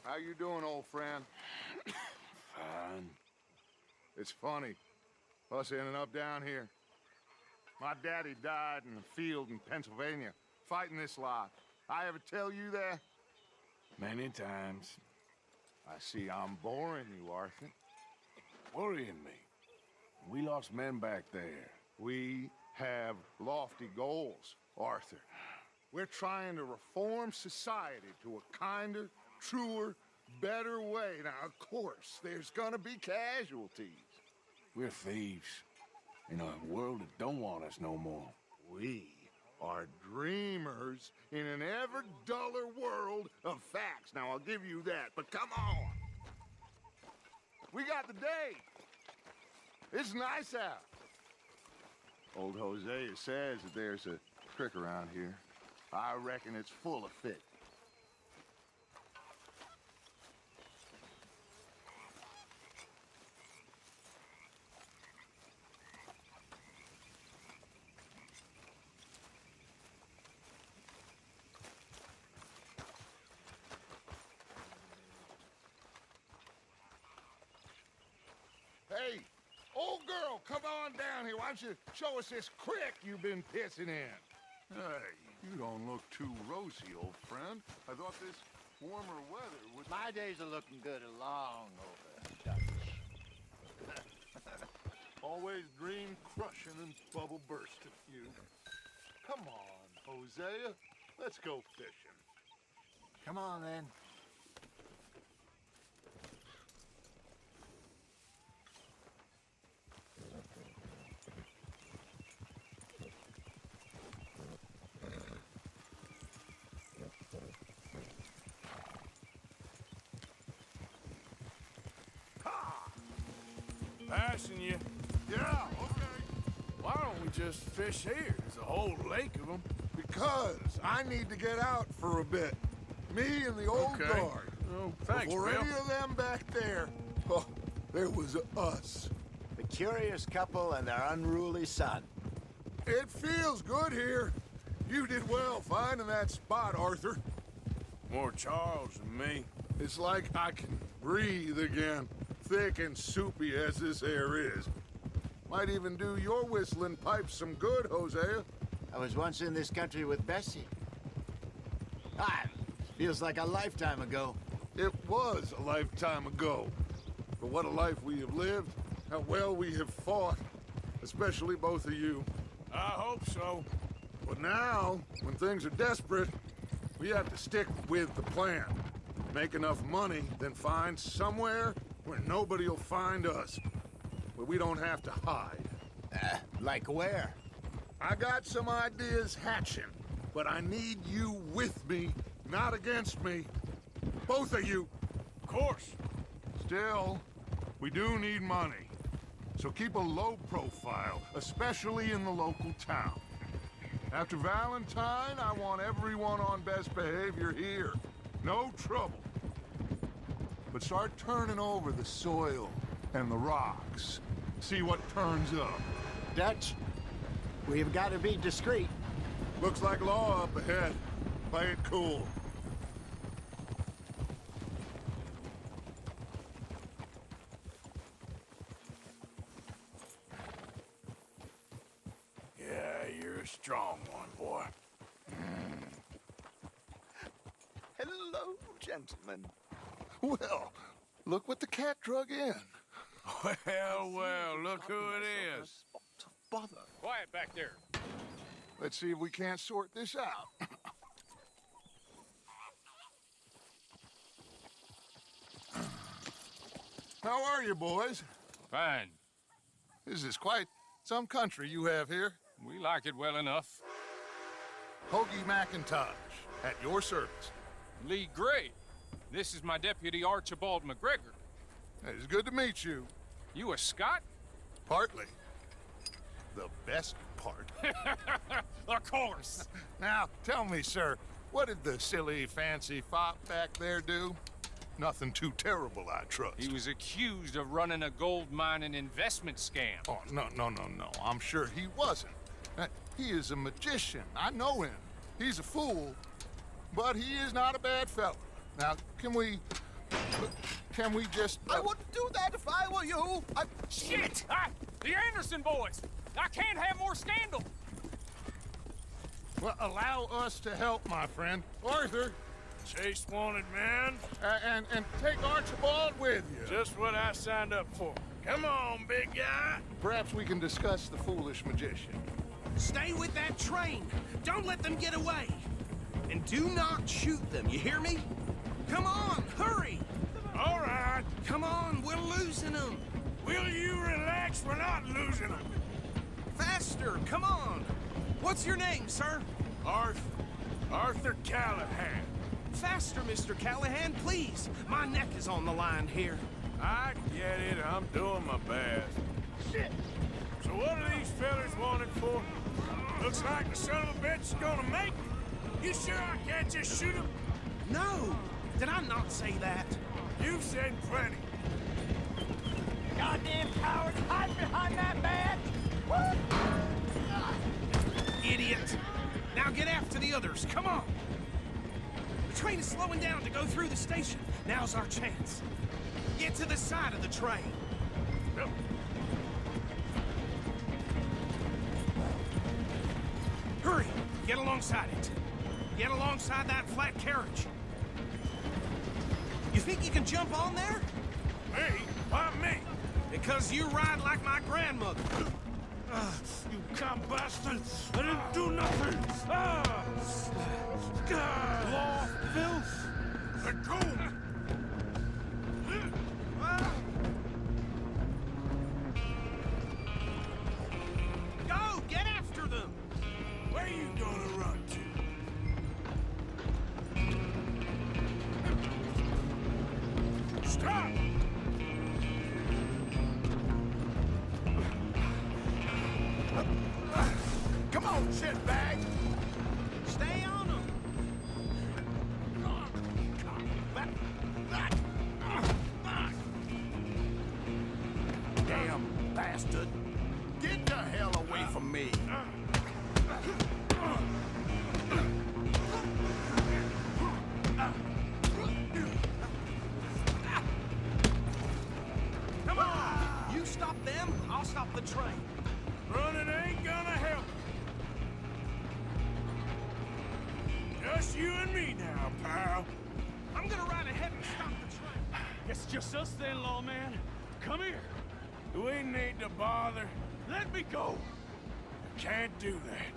How you doing, old friend? Fine. It's funny, us ending up down here. My daddy died in the field in Pennsylvania, fighting this lot. I ever tell you that? Many times. I see I'm boring you, Arthur. Worrying me. We lost men back there. We have lofty goals, Arthur. We're trying to reform society to a kinder, truer, better way. Now, of course, there's gonna be casualties. We're thieves. In a world that don't want us no more. We are dreamers in an ever duller world of facts. Now, I'll give you that, but come on. We got the day. It's nice out. Old Hosea says that there's a creek around here. I reckon it's full of fish. Hey, old girl, come on down here. Why don't you show us this creek you've been pissing in? Hey, you don't look too rosy, old friend. I thought this warmer weather was... My days are looking good along over, Dutch. Always dream crushing and bubble bursting, you. Come on, Hosea. Let's go fishing. Come on, then. Passing you. Yeah, okay. Why don't we just fish here? There's a whole lake of them. Because I need to get out for a bit. Me and the old Okay. guard. Oh, thanks, Before Bill. any of them back there, oh, there was us. The curious couple and their unruly son. It feels good here. You did well finding that spot, Arthur. More Charles than me. It's like I can breathe again, thick and soupy as this air is. Might even do your whistling pipes some good, Hosea. I was once in this country with Bessie. Feels like a lifetime ago. It was a lifetime ago. But what a life we have lived, how well we have fought, especially both of you. I hope so. But now, when things are desperate, we have to stick with the plan. Make enough money, then find somewhere where nobody will find us. Where we don't have to hide. Like where? I got some ideas hatching, but I need you with me, not against me. Both of you. Of course. Still, we do need money. So keep a low profile, especially in the local town. After Valentine, I want everyone on best behavior here. No trouble. But start turning over the soil and the rocks. See what turns up. Dutch, we've got to be discreet. Looks like law up ahead. Play it cool. Yeah, you're a strong one, boy. Hello, gentlemen. Well, look what the cat drug in. Well, look who it is. To bother. Quiet back there. Let's see if we can't sort this out. How are you, boys? Fine. This is quite some country you have here. We like it well enough. Hoagie McIntosh, at your service. Lee Gray. This is my deputy Archibald McGregor. It's good to meet you. You a Scot? Partly. The best part. Of course. Now, tell me, sir, what did the silly, fancy fop back there do? Nothing too terrible, I trust. He was accused of running a gold mining investment scam. Oh, no. I'm sure he wasn't. He is a magician. I know him. He's a fool, but he is not a bad fellow. Now, can we Can we just... I wouldn't do that if I were you. Shit! The Anderson boys! I can't have more scandal! Well, allow us to help, my friend. Arthur, Chase wanted man. and take Archibald with you. Just what I signed up for. Come on, big guy. Perhaps we can discuss the foolish magician. Stay with that train. Don't let them get away. And do not shoot them, you hear me? Come on, hurry! All right. Come on, we're losing them. Will you relax? We're not losing them. Faster, come on. What's your name, sir? Arthur Callahan. Faster, Mr. Callahan, please. My neck is on the line here. I get it. I'm doing my best. Shit! So what are these fellas wanted for? Looks like the son of a bitch is gonna make it. You sure I can't just shoot him? No! Did I not say that? You've said plenty. Goddamn cowards, hide behind that badge! Idiot! Now get after the others, come on! The train is slowing down to go through the station. Now's our chance. Get to the side of the train. Yep. Hurry! Get alongside it. Get alongside that flat carriage. You think you can jump on there? Me? Why me? Because you ride like my grandmother. You cum bastard! I didn't do nothing! Law, filth! Let go! Go! Get after them! Where you gonna run to? Stop! Come on, shitbag! Stay on them! Damn bastard. Get the hell away from me. Come on! You stop them, I'll stop the train. Running ain't gonna help. Just you and me now, pal. I'm gonna ride ahead and stop the train. It's just us then, lawman. Come here. Do we need to bother? Let me go. Can't do that.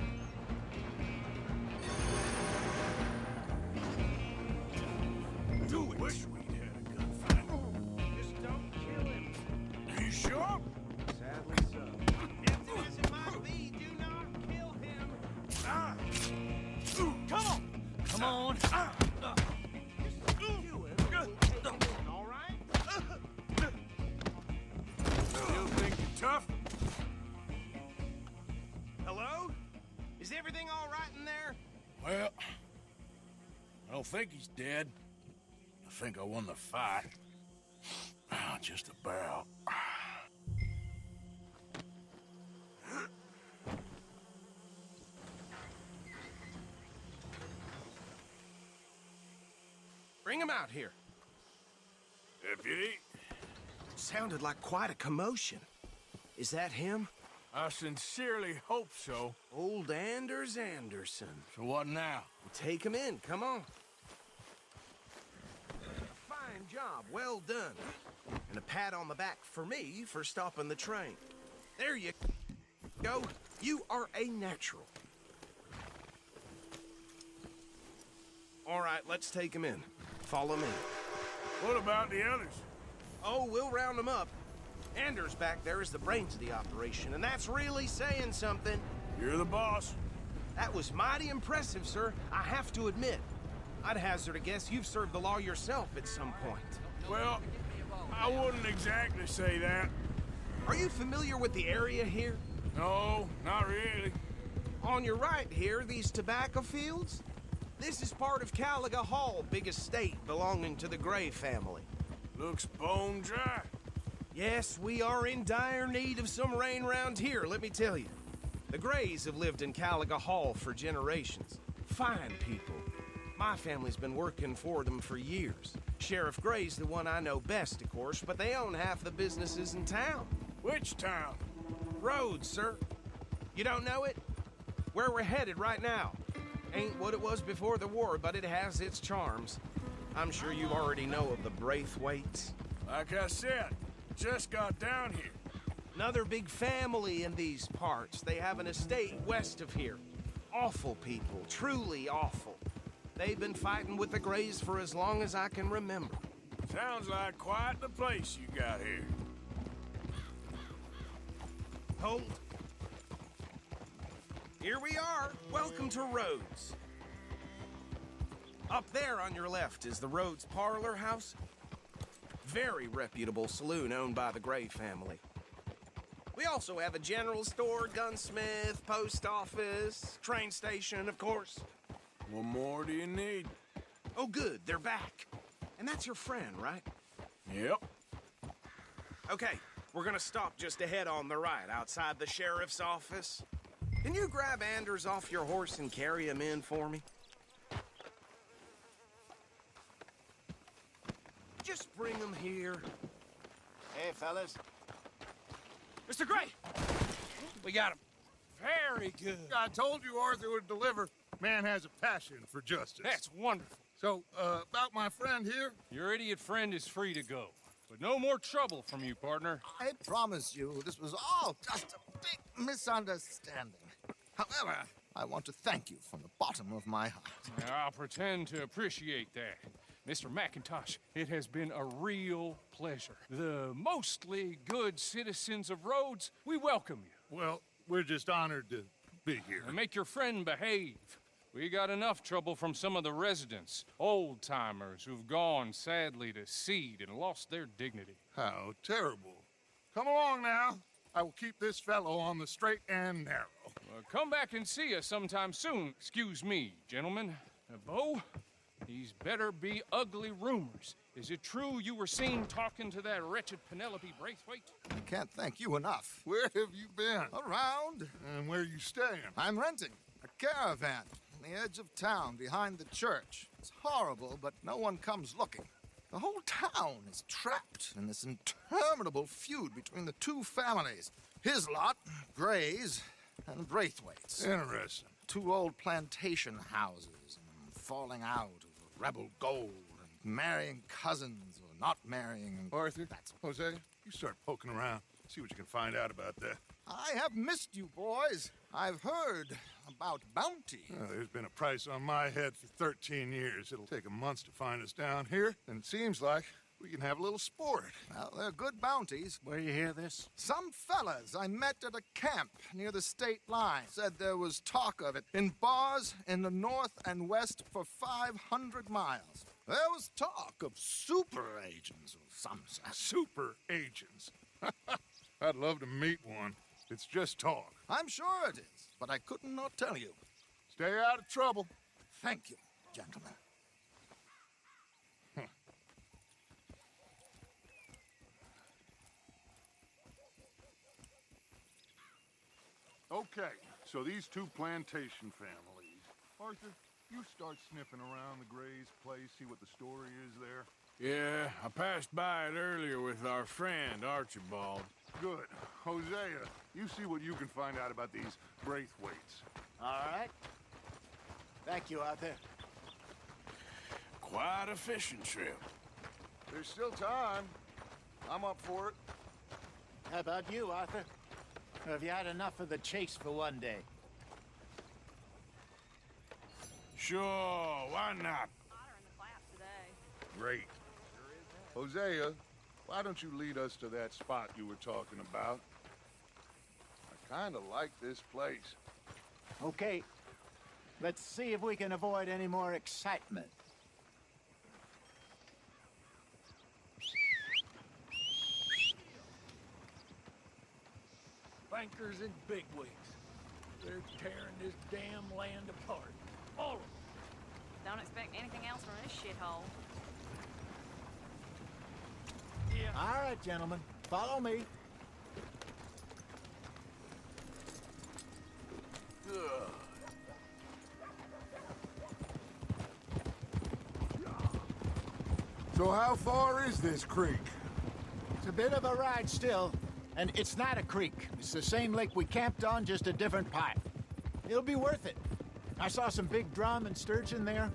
Do it! Wish we'd had a gunfight. Just don't kill him. Are you sure? Sadly so. Empty as it might be, do not kill him. Come on. Come on. Do it. We'll take him in, all right? Still think you're tough? Hello? Is everything all right in there? Well, I don't think he's dead. I think I won the fight. Just about. Bring him out here. Deputy, Sounded like quite a commotion. Is that him? I sincerely hope so. Old Anders Anderson. So what now? Take him in, come on. Fine job, well done. And a pat on the back for me for stopping the train. There you go. You are a natural. All right, let's take him in. Follow me. What about the others? Oh, we'll round them up. Anders back there is the brains of the operation, and that's really saying something. You're the boss. That was mighty impressive, sir. I have to admit. I'd hazard a guess you've served the law yourself at some point. Well, I wouldn't exactly say that. Are you familiar with the area here? No, not really. On your right here, these tobacco fields? This is part of Caliga Hall, big estate belonging to the Gray family. Looks bone dry. Yes, we are in dire need of some rain round here, let me tell you. The Grays have lived in Caliga Hall for generations. Fine people. My My family's been working for them for years. Sheriff Gray's the one I know best, of course, but they own half the businesses in town. Which town? Rhodes, sir. You don't know it? Where we're headed right now. Ain't what it was before the war, but it has its charms. I'm sure you already know of the Braithwaites. Like I said, just got down here. Another big family in these parts. They have an estate west of here. Awful people, truly awful. They've been fighting with the Grays for as long as I can remember. Sounds like quite the place you got here. Hold. Here we are. Welcome to Rhodes. Up there on your left is the Rhodes Parlor House. Very reputable saloon owned by the Gray family. We also have a general store, gunsmith, post office, train station, of course. What more do you need? Oh, good, they're back. And that's your friend, right? Yep. Okay, we're gonna stop just ahead on the right, outside the sheriff's office. Can you grab Anders off your horse and carry him in for me? Just bring him here. Hey, fellas. Mr. Gray! We got him. Very good. I told you Arthur would deliver. Man has a passion for justice. That's wonderful. So, about my friend here? Your idiot friend is free to go. But no more trouble from you, partner. I promise you, this was all just a big misunderstanding. However, I want to thank you from the bottom of my heart. I'll pretend to appreciate that. Mr. McIntosh, it has been a real pleasure. The mostly good citizens of Rhodes, we welcome you. Well, we're just honored to be here. And make your friend behave. We got enough trouble from some of the residents, old-timers who've gone, sadly, to seed and lost their dignity. How terrible. Come along now. I will keep this fellow on the straight and narrow. Come back and see us sometime soon. Excuse me, gentlemen. Bo, these better be ugly rumors. Is it true you were seen talking to that wretched Penelope Braithwaite? I can't thank you enough. Where have you been? Around. And where are you staying? I'm renting a caravan on the edge of town behind the church. It's horrible, but no one comes looking. The whole town is trapped in this interminable feud between the two families. His lot, Gray's, and Braithwaite's. Interesting. Two old plantation houses, and falling out over rebel gold, and marrying cousins or not marrying. And Arthur, that's Jose, you start poking around. See what you can find out about that. I have missed you, boys. I've heard about bounty. Well, there's been a price on my head for 13 years. It'll take a month to find us down here, and it seems like we can have a little sport. Well, they're good bounties. Where you hear this? Some fellas I met at a camp near the state line said there was talk of it in bars in the north and west for 500 miles. There was talk of super agents of some sort. Super agents. I'd love to meet one. It's just talk. I'm sure it is, but I couldn't not tell you. Stay out of trouble. Thank you, gentlemen. Okay, so these two plantation families. Arthur, you start sniffing around the Gray's place, see what the story is there. Yeah, I passed by it earlier with our friend, Archibald. Good. Hosea, you see what you can find out about these Braithwaites. All right. Thank you, Arthur. Quite a fishing trip. There's still time. I'm up for it. How about you, Arthur? Or have you had enough of the chase for one day? Sure, why not? Hotter in the class today. Great. Hosea, why don't you lead us to that spot you were talking about? I kind of like this place. Okay. Let's see if we can avoid any more excitement. Bankers and bigwigs. They're tearing this damn land apart. All of them. Don't expect anything else from this shithole. Yeah. All right, gentlemen. Follow me. So how far is this creek? It's a bit of a ride still, and it's not a creek. It's the same lake we camped on, just a different part. It'll be worth it. I saw some big drum and sturgeon there.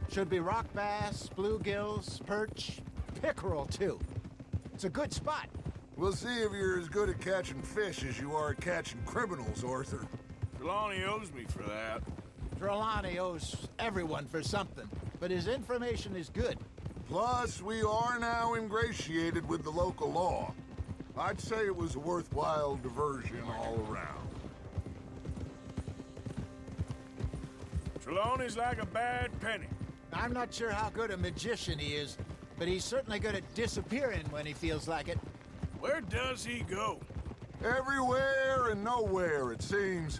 Should be rock bass, bluegills, perch, pickerel too. It's a good spot. We'll see if you're as good at catching fish as you are at catching criminals, Arthur. Trelawney owes me for that. Trelawney owes everyone for something, but his information is good. Plus, we are now ingratiated with the local law. I'd say it was a worthwhile diversion all around. Trelawney's like a bad penny. I'm not sure how good a magician he is, but he's certainly good at disappearing when he feels like it. Where does he go? Everywhere and nowhere, it seems.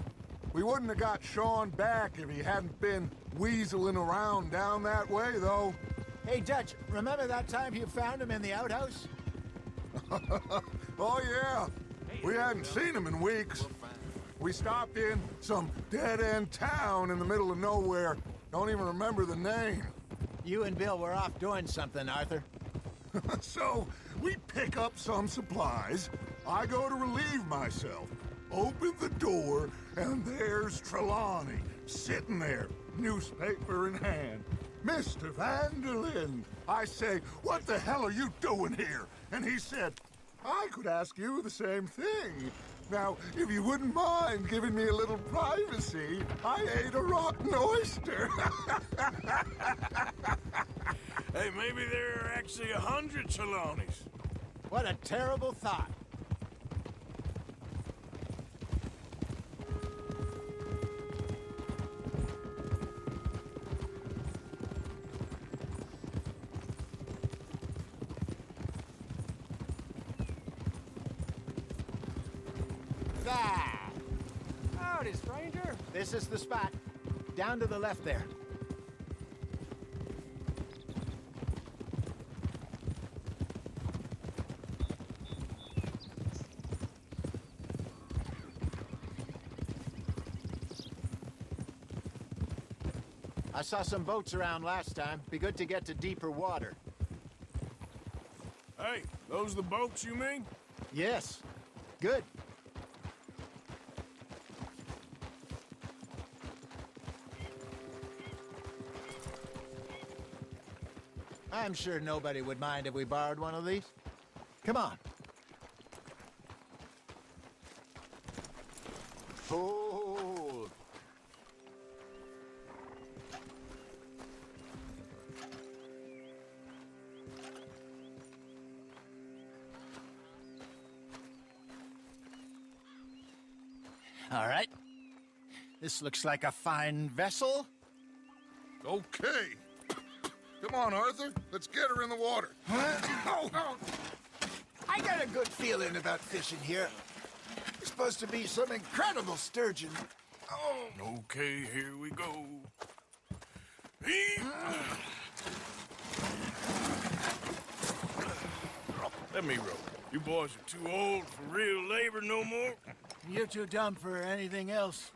We wouldn't have got Sean back if he hadn't been weaseling around down that way, though. Hey, Dutch, remember that time you found him in the outhouse? Oh, yeah. We hadn't seen him in weeks. We stopped in some dead-end town in the middle of nowhere. Don't even remember the name. You and Bill were off doing something, Arthur. So, we pick up some supplies. I go to relieve myself. Open the door, and there's Trelawney, sitting there, newspaper in hand. Mr. Vanderlyn. I say, what the hell are you doing here? And he said, I could ask you the same thing. Now, if you wouldn't mind giving me a little privacy, I ate a rotten oyster. Hey, maybe there are actually 100 Trelawneys. What a terrible thought. Howdy, stranger. This is the spot. Down to the left there. I saw some boats around last time. Be good to get to deeper water. Hey, those the boats you mean? Yes. Good. I'm sure nobody would mind if we borrowed one of these. Come on. Oh. All right. This looks like a fine vessel. Okay. Come on, Arthur. Let's get her in the water. I got a good feeling about fishing here. There's supposed to be some incredible sturgeon. Okay, here we go. Let me row. You boys are too old for real labor no more. You're too dumb for anything else.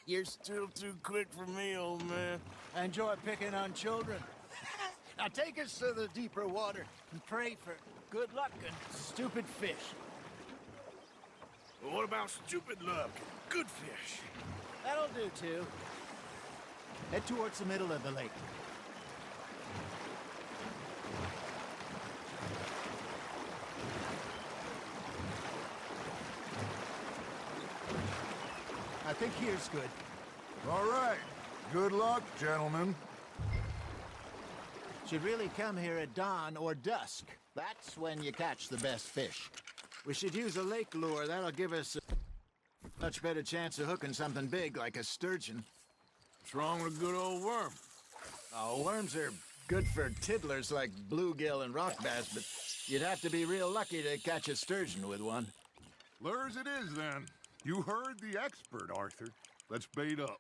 You're still too quick for me, old man. I enjoy picking on children. Now take us to the deeper water and pray for good luck and stupid fish. Well, what about stupid luck and good fish? That'll do, too. Head towards the middle of the lake. I think here's good. All right. Good luck, gentlemen. Should really come here at dawn or dusk. That's when you catch the best fish. We should use a lake lure. That'll give us a much better chance of hooking something big like a sturgeon. What's wrong with a good old worm? Oh, worms are good for tiddlers like bluegill and rock bass, but you'd have to be real lucky to catch a sturgeon with one. Lures it is, then. You heard the expert, Arthur. Let's bait up.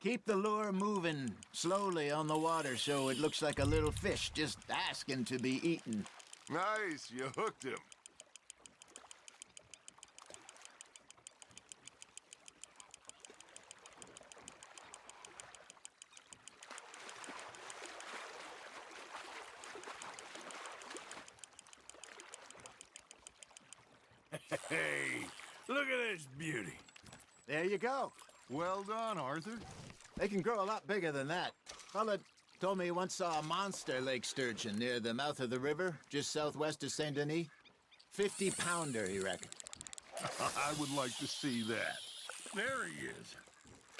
Keep the lure moving slowly on the water so it looks like a little fish just asking to be eaten. Nice, you hooked him. Hey, look at this beauty. There you go. Well done, Arthur. They can grow a lot bigger than that. Fella told me he once saw a monster lake sturgeon near the mouth of the river, just southwest of Saint Denis. 50-pounder, he reckoned. I would like to see that. There he is.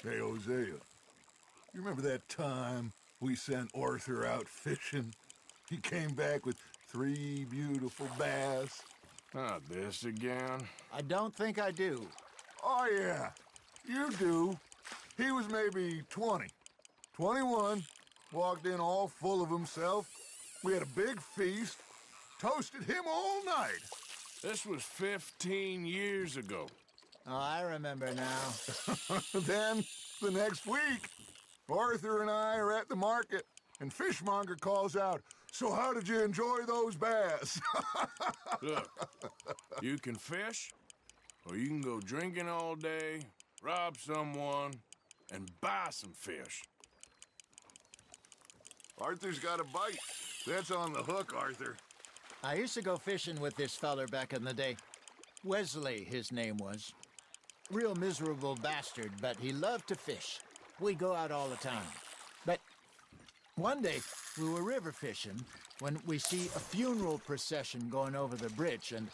Hey, Hosea. You remember that time we sent Arthur out fishing? He came back with 3 beautiful bass. Not this again. I don't think I do. Oh, yeah. You do. He was maybe 20. 21. Walked in all full of himself. We had a big feast. Toasted him all night. This was 15 years ago. Oh, I remember now. Then, the next week, Arthur and I are at the market, and Fishmonger calls out, "So how did you enjoy those bass?" Look, you can fish, or you can go drinking all day, rob someone, and buy some fish. Arthur's got a bite. That's on the hook, Arthur. I used to go fishing with this feller back in the day. Wesley, his name was. Real miserable bastard, but he loved to fish. We go out all the time. But one day, we were river fishing when we see a funeral procession going over the bridge, and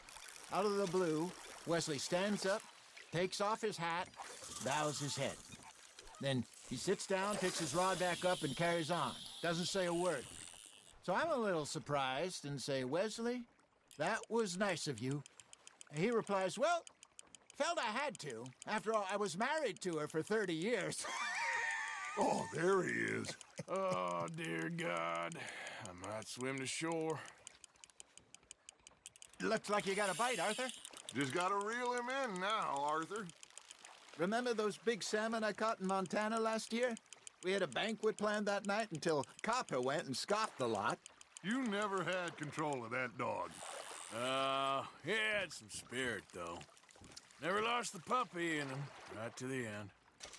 out of the blue, Wesley stands up, takes off his hat, bows his head. Then he sits down, picks his rod back up, and carries on. Doesn't say a word. So I'm a little surprised and say, "Wesley, that was nice of you." And he replies, "Well, felt I had to. After all, I was married to her for 30 years. Oh, there he is. Oh, dear God. I might swim to shore. Looks like you got a bite, Arthur. Just gotta reel him in now, Arthur. Remember those big salmon I caught in Montana last year? We had a banquet planned that night until Copper went and scoffed the lot. You never had control of that dog. He had some spirit, though. Never lost the puppy in him, right to the end.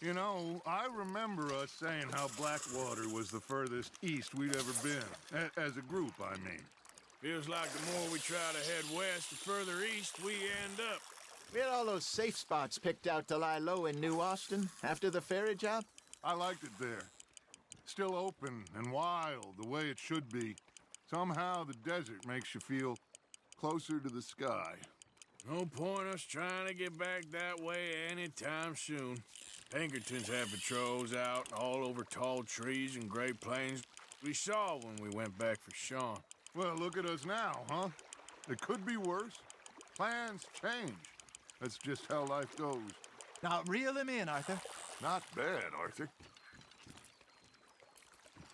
You know, I remember us saying how Blackwater was the furthest east we'd ever been. As a group, I mean. Feels like the more we try to head west, the further east we end up. We had all those safe spots picked out to lie low in New Austin after the ferry job. I liked it there. Still open and wild, the way it should be. Somehow the desert makes you feel closer to the sky. No point us trying to get back that way anytime soon. Pinkertons have patrols out all over tall trees and Great Plains. We saw when we went back for Sean. Well, look at us now, huh? It could be worse. Plans change. That's just how life goes. Now reel him in, Arthur. Not bad, Arthur.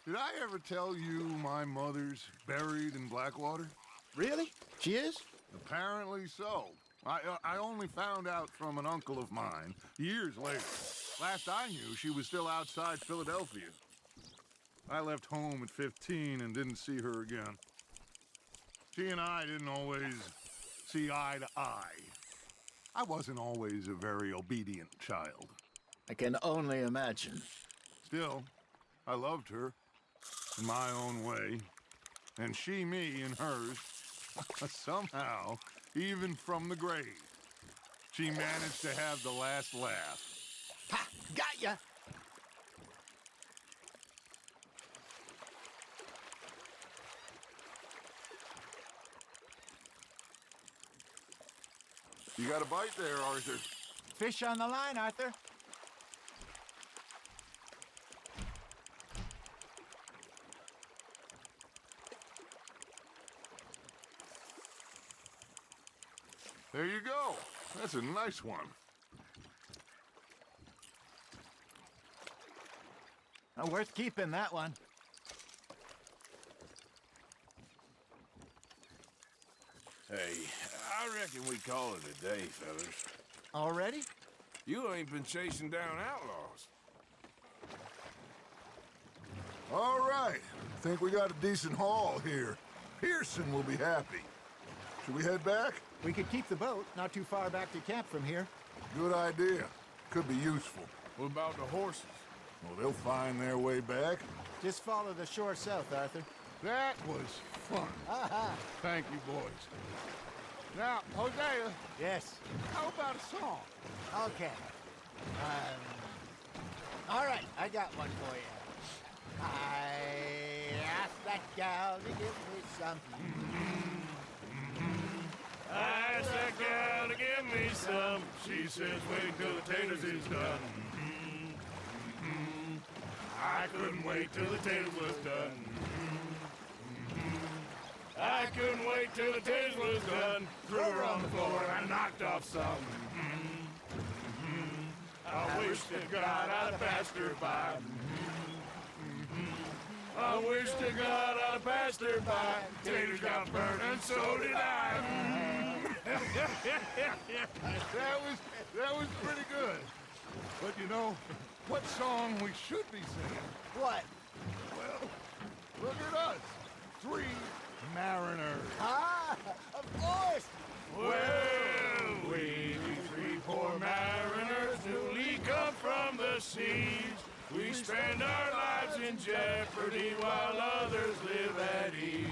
Did I ever tell you my mother's buried in Blackwater? Really? She is? Apparently so. I only found out from an uncle of mine years later. Last I knew, she was still outside Philadelphia. I left home at 15 and didn't see her again. She and I didn't always see eye to eye. I wasn't always a very obedient child. I can only imagine. Still, I loved her in my own way, and she me in hers. Somehow, even from the grave, she managed to have the last laugh. Ha! Got ya! You got a bite there, Arthur. Fish on the line, Arthur. There you go. That's a nice one. Worth keeping, that one. Hey, I reckon we call it a day, fellas. Already? You ain't been chasing down outlaws. All right. Think we got a decent haul here. Pearson will be happy. Should we head back? We could keep the boat not too far back to camp from here. Good idea. Could be useful. What about the horses? Well, they'll find their way back. Just follow the shore south, Arthur. That was fun. Aha! Thank you, boys. Now, Hosea, Yes. how about a song? Okay. All right, I got one for you. I asked that gal to give me some. I asked that gal to give me some. She says, wait till the taters is done. I couldn't wait till the taters was done. I couldn't wait till the taters was done. Threw her on the floor and I knocked off some. I wish to God I'd have passed her by. I wish to God I'd have passed her by. Taters got burned and so did I. That was pretty good. But you know, what song we should be singing? What? Well, look at us. 3 mariners. Ah, of course. Well, we 3 poor mariners newly come from the seas. We spend our lives in jeopardy while others live at ease.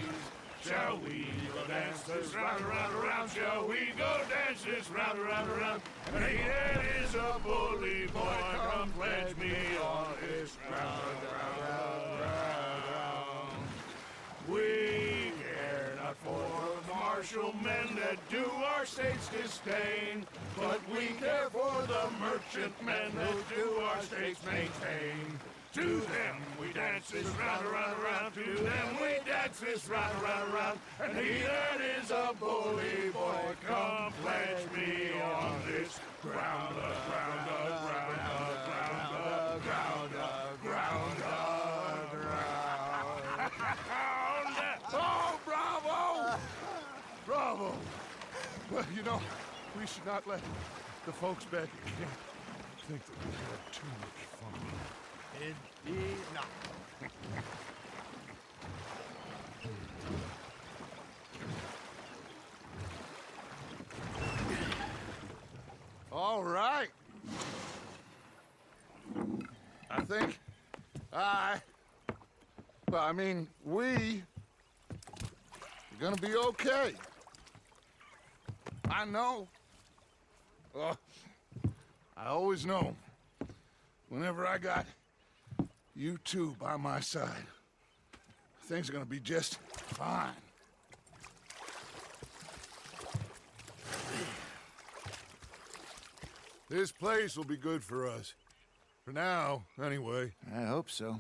Shall we go dance this round, around, around? Shall we go dance this round, around, around? And he that is a bully boy, come pledge me on this round, round, round, round. We care not for the martial men that do our states disdain, but we care for the merchant men that do our states maintain. To them we dance this round, around, around. To them we dance this round, around, around. And he that is a bully boy, come pledge me on this ground, ground, ground, ground, ground, ground, ground. Oh, bravo! Bravo! Well, you know, we should not let the folks back at camp think that we had too much fun. Indeed not. All right. I think we are gonna be okay. I know. I always know. Whenever I got you two by my side, things are gonna be just fine. This place will be good for us. For now, anyway. I hope so.